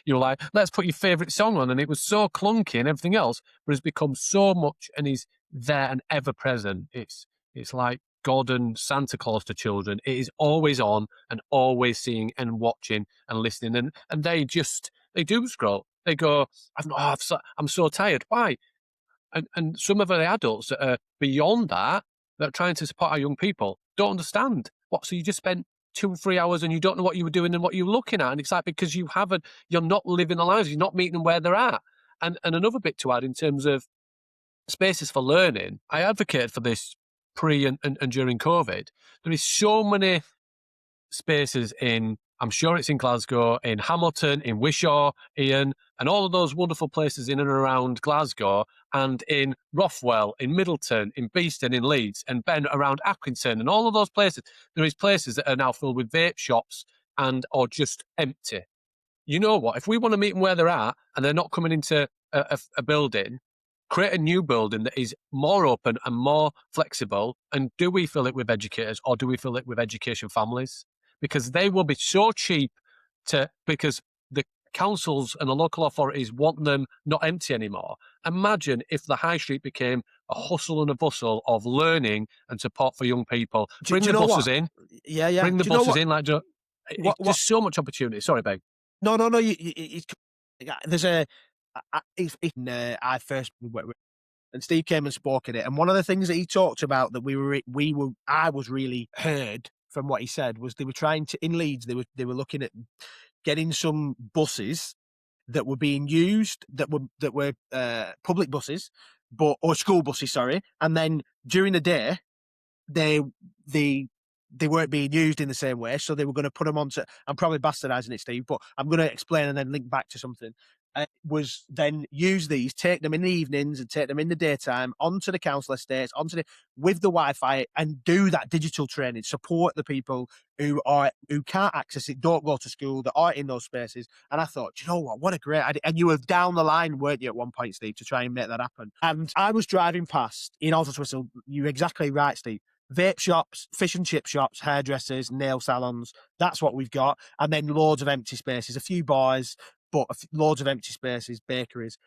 you're like, let's put your favourite song on, and it was so clunky and everything else, but it's become so much and is there and ever present. It's like God and Santa Claus to children. It is always on and always seeing and watching and listening, and they doom scroll. They go, I'm so tired. Why? And some of the adults that are beyond that are trying to support our young people don't understand. What? So you just spent 2 or 3 hours and you don't know what you were doing and what you were looking at. And it's like, because you're not living the lives, you're not meeting them where they're at. And another bit to add in terms of spaces for learning, I advocated for this pre and during COVID. There is so many spaces I'm sure it's in Glasgow, in Hamilton, in Wishaw, Iain, and all of those wonderful places in and around Glasgow, and in Rothwell, in Middleton, in Beeston, in Leeds, and Ben around Accrington, and all of those places. There is places that are now filled with vape shops or just empty. You know what? If we want to meet them where they're at and they're not coming into a building, create a new building that is more open and more flexible. And do we fill it with educators or do we fill it with education families? Because they will be so cheap because the councils and the local authorities want them not empty anymore. Imagine if the high street became a hustle and a bustle of learning and support for young people. Bring the buses in. Yeah. Bring the buses in. Just so much opportunity. Sorry, babe. No. There's I first went with, and Steve came and spoke at it, and one of the things that he talked about that I was really heard from what he said was they were trying to, in Leeds, they were looking at getting some buses that were being used that were public buses, or school buses, sorry, and then during the day they weren't being used in the same way, so they were going to put them onto. I'm probably bastardizing it, Steve, but I'm going to explain and then link back to something. Was then use these, take them in the evenings and take them in the daytime onto the council estates, with the Wi-Fi, and do that digital training, support the people who can't access it, don't go to school, that aren't in those spaces. And I thought, you know what a great idea. And you were down the line, weren't you, at one point, Steve, to try and make that happen. And I was driving past in Edufuturists, you're exactly right, Steve. Vape shops, fish and chip shops, hairdressers, nail salons. That's what we've got. And then loads of empty spaces, a few bars, but loads of empty spaces, bakeries.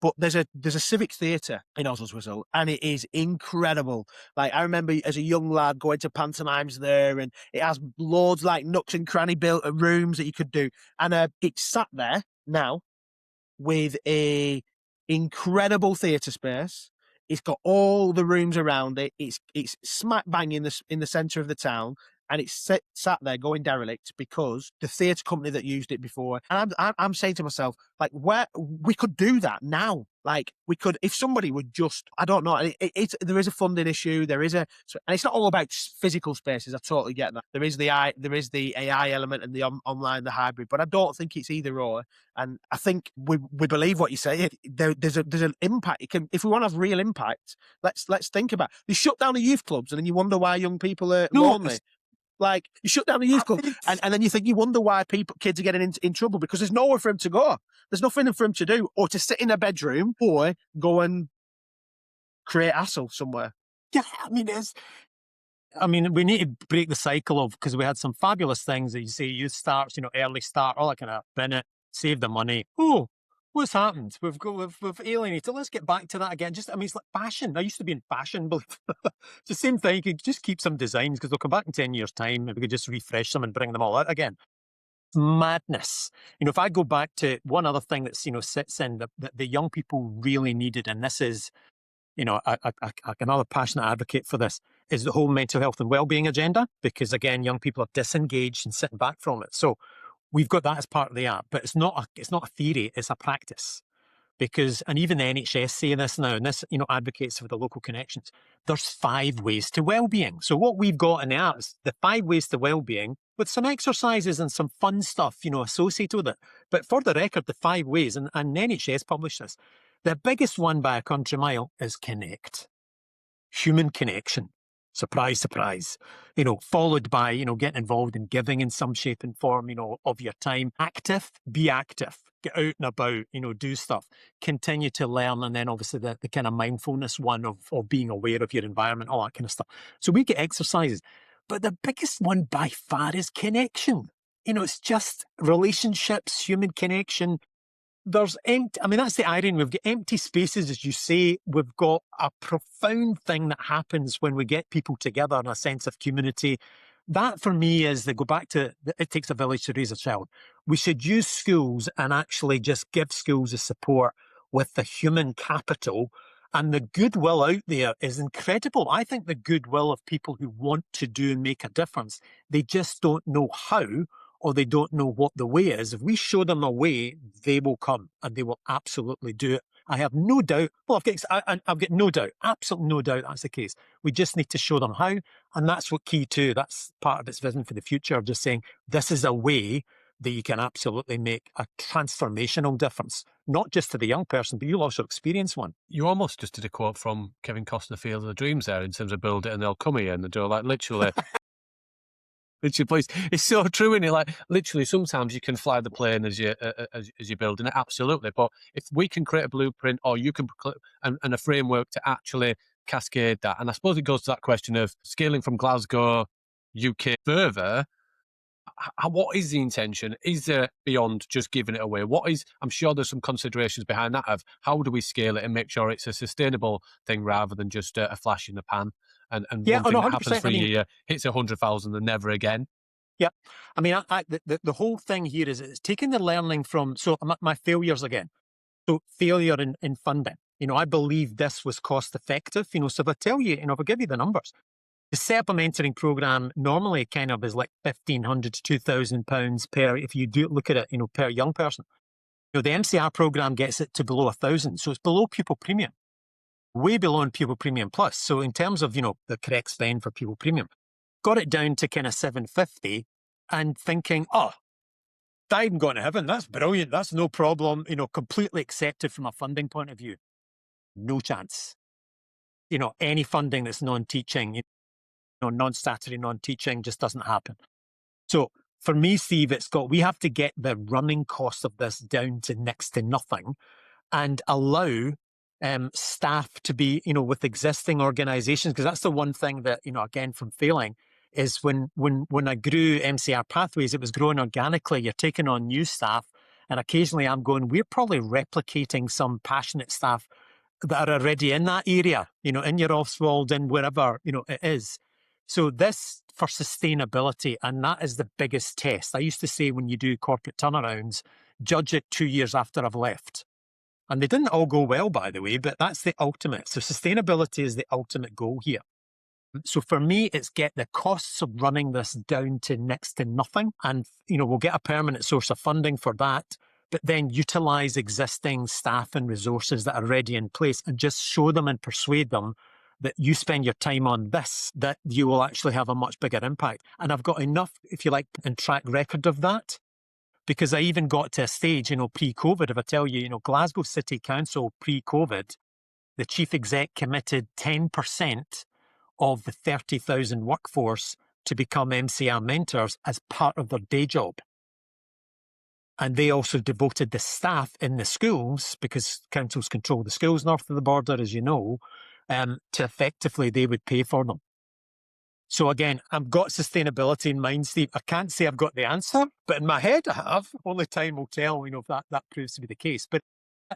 But there's a civic theatre in Oswestwhistle, and it is incredible. Like, I remember as a young lad going to pantomimes there, and it has loads like nooks and cranny built rooms that you could do. And it's sat there now with a incredible theatre space. It's got all the rooms around it. It's smack bang in the centre of the town. And it's sat there going derelict because the theatre company that used it before. And I'm saying to myself, like, where we could do that now. Like, we could, if somebody would just, I don't know. There is a funding issue. And it's not all about physical spaces. I totally get that. There is the AI element and the online, the hybrid, but I don't think it's either or. And I think we believe what you say. There's an impact. If we want to have real impact, let's think about it. They shut down the youth clubs, and then you wonder why young people are lonely. Like, you shut down the youth club, and then you wonder why kids are getting in trouble, because there's nowhere for them to go. There's nothing for them to do, or to sit in a bedroom, or go and create hassle somewhere. Yeah, we need to break the cycle of, because we had some fabulous things that you say, youth starts, early start, all that kind of minute, save the money. Oh, what's happened? We've alienated. Let's get back to that again. It's like fashion. I used to be in fashion, but it's the same thing. You could just keep some designs because they'll come back in 10 years' time, and we could just refresh them and bring them all out again. Madness. If I go back to one other thing that sits in that the young people really needed, and this is, another passionate advocate for this, is the whole mental health and wellbeing agenda, because again, young people are disengaged and sitting back from it. So we've got that as part of the app, but it's not a theory, it's a practice. And even the NHS say this now, and this, advocates for the local connections. There's 5 ways to wellbeing. So what we've got in the app is the 5 ways to wellbeing, with some exercises and some fun stuff, associated with it. But for the record, the 5 ways, and NHS published this, the biggest one by a country mile is connect. Human connection. Surprise, surprise. Followed by, getting involved in giving in some shape and form, of your time. Active, be active. Get out and about, do stuff. Continue to learn. And then obviously the kind of mindfulness one of being aware of your environment, all that kind of stuff. So we get exercises. But the biggest one by far is connection. It's just relationships, human connection. There's empty, that's the irony. We've got empty spaces, as you say. We've got a profound thing that happens when we get people together in a sense of community. That, for me, is they go back to, it takes a village to raise a child. We should use schools and actually just give schools the support with the human capital And the goodwill out there is incredible. I think the goodwill of people who want to do and make a difference, they just don't know how, or they don't know what the way is. If we show them a way, they will come and they will absolutely do it. I have no doubt. Well, I've got no doubt, absolutely no doubt that's the case. We just need to show them how. And that's what Key 2, that's part of its vision for the future, of just saying, this is a way that you can absolutely make a transformational difference, not just to the young person, but you'll also experience one. You almost just did a quote from Kevin Costner, Field of Dreams there, in terms of build it and they'll come here and the door, like literally. Literally, please. It's so true, isn't it? Like literally, sometimes you can fly the plane as you're building it, absolutely. But if we can create a blueprint, or you can and a framework to actually cascade that, and I suppose it goes to that question of scaling from Glasgow, UK further. What is the intention? Is there beyond just giving it away? I'm sure there's some considerations behind that of how do we scale it and make sure it's a sustainable thing rather than just a flash in the pan. And Yeah, one thing that 100%. happens for a year, hits 100,000 and never again. Yeah. I mean, the whole thing here is it's taking the learning from, so my failures again. So failure in funding. I believe this was cost effective. So if I tell you, if I give you the numbers, the set up a mentoring program normally kind of is like £1,500 to £2,000 per, if you do look at it, per young person. The MCR program gets it to below 1,000. So it's below pupil premium, way below pupil premium plus. So in terms of, the correct spend for pupil premium, got it down to kind of 750 and thinking, died and gone to heaven. That's brilliant. That's no problem. Completely accepted from a funding point of view. No chance. Any funding that's non-teaching, non-statutory, non-teaching just doesn't happen. So for me, Steve, we have to get the running cost of this down to next to nothing and allow staff to be, with existing organizations, because that's the one thing that, again, from failing is when I grew MCR Pathways, it was growing organically. You're taking on new staff, and occasionally I'm going, we're probably replicating some passionate staff that are already in that area, in your Offswald and wherever, it is. So this for sustainability, and that is the biggest test. I used to say when you do corporate turnarounds, judge it 2 years after I've left. And they didn't all go well, by the way, but that's the ultimate. So sustainability is the ultimate goal here. So for me, it's get the costs of running this down to next to nothing. And, we'll get a permanent source of funding for that, but then utilize existing staff and resources that are already in place and just show them and persuade them that you spend your time on this, that you will actually have a much bigger impact. And I've got enough, if you like, and track record of that. Because I even got to a stage, pre-COVID, if I tell you, Glasgow City Council pre-COVID, the chief exec committed 10% of the 30,000 workforce to become MCR mentors as part of their day job. And they also devoted the staff in the schools, because councils control the schools north of the border, as you know, to effectively, they would pay for them. So again, I've got sustainability in mind, Steve. I can't say I've got the answer, but in my head I have. Only time will tell, if that proves to be the case. But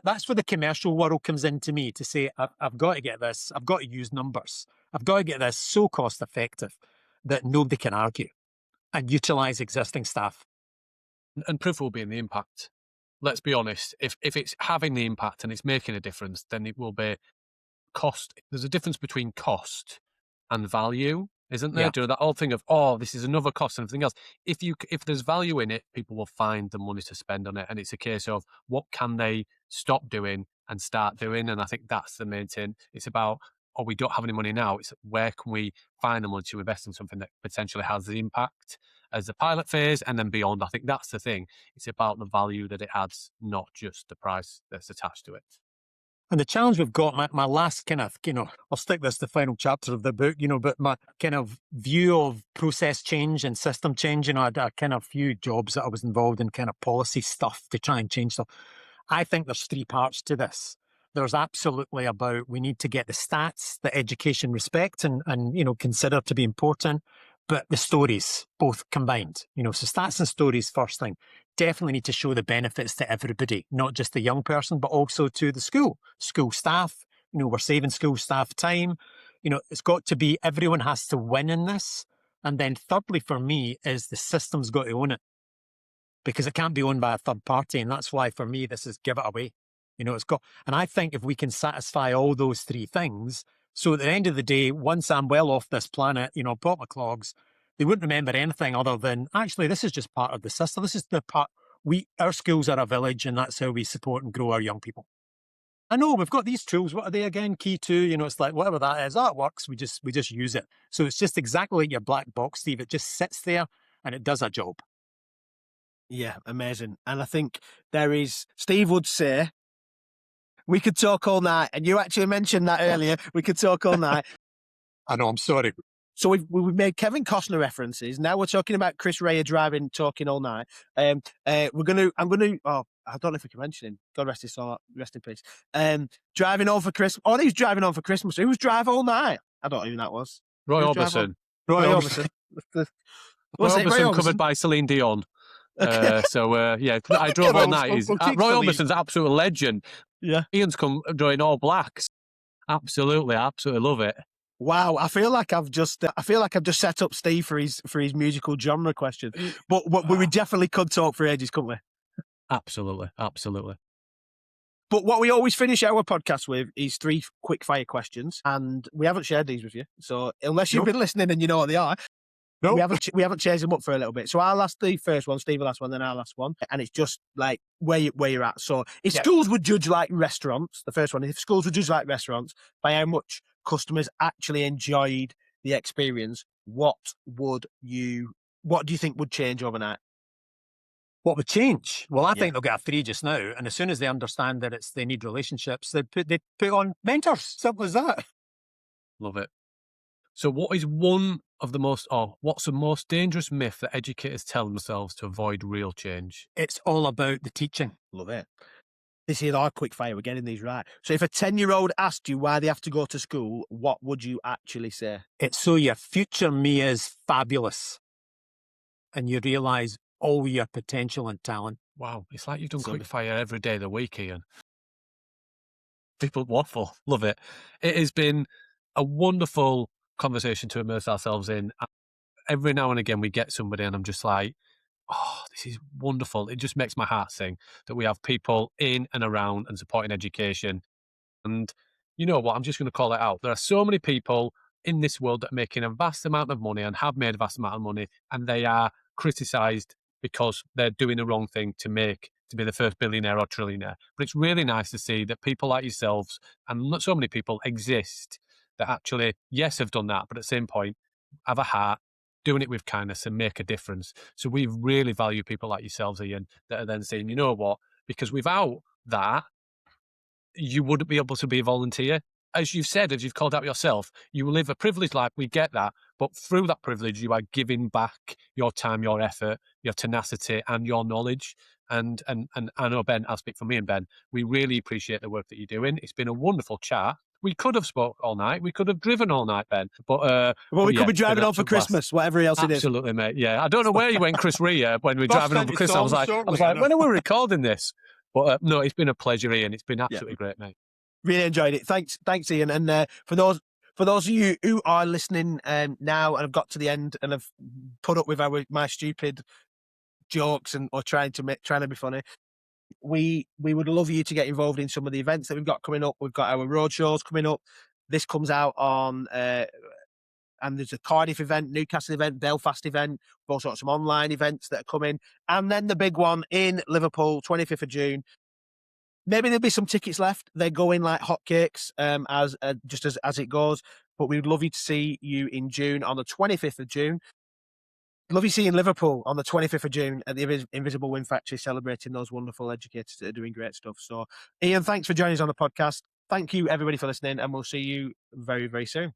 that's where the commercial world comes into me to say, I've got to get this. I've got to use numbers. I've got to get this so cost effective that nobody can argue and utilize existing staff. And proof will be in the impact. Let's be honest. If it's having the impact and it's making a difference, then it will be cost. There's a difference between cost and value, isn't there? Yeah. That whole thing of, this is another cost and everything else. If there's value in it, people will find the money to spend on it. And it's a case of what can they stop doing and start doing? And I think that's the main thing. It's about, we don't have any money now. It's where can we find the money to invest in something that potentially has the impact as the pilot phase and then beyond. I think that's the thing. It's about the value that it adds, not just the price that's attached to it. And the challenge we've got, my last kind of, I'll stick this to the final chapter of the book, but my kind of view of process change and system change, I had a kind of few jobs that I was involved in kind of policy stuff to try and change stuff. I think there's three parts to this. There's absolutely about, we need to get the stats that education respect and consider to be important, but the stories both combined, so stats and stories first thing. Definitely need to show the benefits to everybody, not just the young person, but also to the school staff. We're saving school staff time. It's got to be, everyone has to win in this. And then thirdly, for me, is the system's got to own it, because it can't be owned by a third party. And that's why, for me, this is give it away. It's got, and I think if we can satisfy all those three things, so at the end of the day, once I'm well off this planet, pop my clogs, they wouldn't remember anything other than, actually, this is just part of the system. This is the part, our schools are a village, and that's how we support and grow our young people. I know we've got these tools. What are they again? Key to, it's like whatever that is, that works. We just use it. So it's just exactly like your black box, Steve. It just sits there and it does a job. Yeah, amazing. And I think Steve would say, we could talk all night. And you actually mentioned that earlier. We could talk all night. I know, I'm sorry. So we've made Kevin Costner references. Now we're talking about Chris Rea driving, talking all night. Oh, I don't know if we can mention him. God rest his soul, rest in peace. Driving home for Christmas. Oh, he was driving home for Christmas. Who was drive all night? I don't know who that was. Roy Orbison. Roy Orbison. Roy Orbison covered by Celine Dion. I drove all night. Roy Orbison's an absolute legend. Yeah. Ian's come doing all blacks. Absolutely love it. Wow, I feel like I've just set up Steve for his musical genre question. But we definitely could talk for ages, couldn't we? Absolutely. But what we always finish our podcast with is 3 quick fire questions, and we haven't shared these with you. So unless you've been listening and you know what they are, we haven't changed them up for a little bit. So I'll ask the first one, Steve will ask one, then I'll ask one, and it's just like where you're at. So if schools would judge like restaurants, the first one, if schools would judge like restaurants by how much customers actually enjoyed the experience, what do you think would change overnight? What would change? Well, I think they'll get a 3 just now, and as soon as they understand that they need relationships, they put on mentors. Simple as that. Love it. So what's the most dangerous myth that educators tell themselves to avoid real change? It's all about the teaching. Love it. This is our quick fire. We're getting these right. So if a 10-year-old asked you why they have to go to school, what would you actually say? It's so your future me is fabulous, and you realise all your potential and talent. Wow, it's like you've done quick fire every day of the week, Ian. People waffle. Love it. It has been a wonderful conversation to immerse ourselves in. Every now and again we get somebody and I'm just like, oh, this is wonderful. It just makes my heart sing that we have people in and around and supporting education. And you know what? I'm just going to call it out. There are so many people in this world that are making a vast amount of money and have made a vast amount of money, and they are criticised because they're doing the wrong thing to be the first billionaire or trillionaire. But it's really nice to see that people like yourselves and so many people exist that actually, yes, have done that, but at the same point, have a heart, doing it with kindness and make a difference. So we really value people like yourselves, Ian, that are then saying, you know what, because without that, you wouldn't be able to be a volunteer. As you've said, as you've called out yourself, you live a privileged life, we get that, but through that privilege, you are giving back your time, your effort, your tenacity and your knowledge. And I know, Ben, I'll speak for me and Ben, we really appreciate the work that you're doing. It's been a wonderful chat. We could have spoke all night. We could have driven all night, Ben. But we could be driving on for Christmas, whatever else it is. Absolutely, mate. Yeah, I don't know where you went, Chris Rea, when we were driving on for Christmas. I was like, when are we recording this? But no, it's been a pleasure, Ian. It's been absolutely great, mate. Really enjoyed it. Thanks, Ian. And for those of you who are listening now and have got to the end and have put up with my stupid jokes or trying to be funny, we would love you to get involved in some of the events that we've got coming up. We've got our road shows coming up. This comes out on and there's a Cardiff event, Newcastle event, Belfast event. We've also got some online events that are coming, and then the big one in Liverpool, 25th of June. Maybe there'll be some tickets left. They're going like hotcakes as it goes. But we would love you to see you in June on the 25th of June. Love you seeing Liverpool on the 25th of June at the Invisible Wind Factory, celebrating those wonderful educators that are doing great stuff. So, Ian, thanks for joining us on the podcast. Thank you, everybody, for listening, and we'll see you very, very soon.